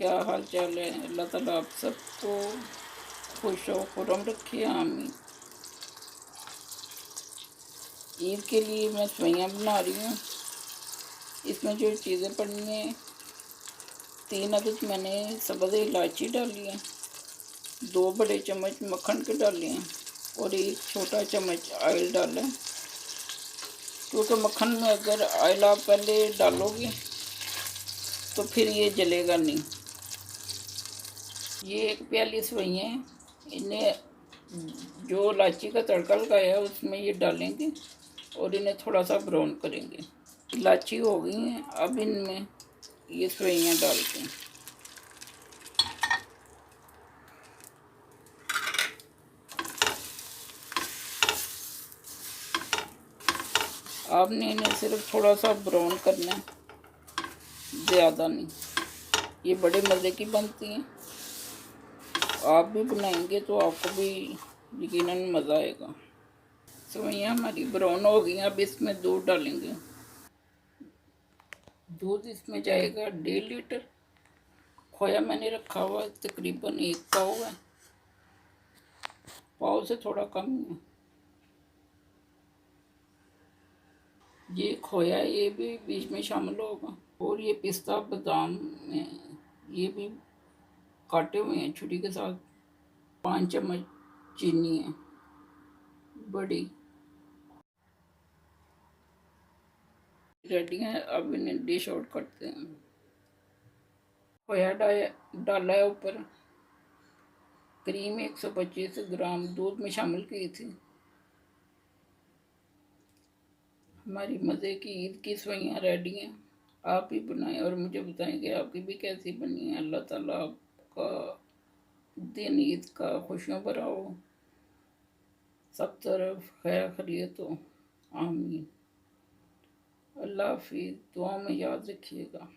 क्या हाल चाल है। अल्लाह ताला आप सबको खुश हो खुरम रखे। आमीन। ईद के लिए मैं सेवइयाँ बना रही हूँ। इसमें जो चीज़ें पड़नी हैं, 3 अदद मैंने सब्ज़ इलायची डाली है, 2 बड़े चम्मच मक्खन के डाले हैं और 1 छोटा चम्मच ऑयल डाला है। क्योंकि मक्खन में अगर ऑयल आप पहले डालोगे तो फिर ये जलेगा नहीं। ये 1 प्याली सेवइयाँ हैं, इन्हें जो इलायची का तड़का लगाया है उसमें ये डालेंगे और इन्हें थोड़ा सा ब्राउन करेंगे। इलायची हो गई हैं, अब इनमें ये सेवइयाँ डालते हैं। आपने इन्हें सिर्फ थोड़ा सा ब्राउन करना है, ज़्यादा नहीं। ये बड़े मज़े की बनती हैं। आप भी बनाएंगे तो आपको भी यकीनन मज़ा आएगा। सेवइयाँ हमारी ब्राउन हो गई। अब इसमें दूध डालेंगे। दूध इसमें जाएगा 1.5 लीटर। खोया मैंने रखा हुआ तकरीबन 1 पाव है, पाव से थोड़ा कम है। ये खोया ये भी बीच में शामिल होगा। और ये पिस्ता बादाम में ये भी काटे हुए हैं छुरी के साथ। 5 चम्मच चीनी है बड़ी। रेडी है। अब इन्हें डिश आउट करते हैं। खोया डाला है ऊपर। क्रीम 125 ग्राम दूध में शामिल की थी। हमारी मज़े की ईद की सेवइयाँ रेडी हैं। आप भी बनाएं और मुझे बताएं कि आपकी भी कैसी बनी है। अल्लाह ताला आपका दिन ईद का खुशियों भरा हो, सब तरफ खैर खैरियत हो। आमीन। अल्लाह हाफिज़। दुआ में याद रखिएगा।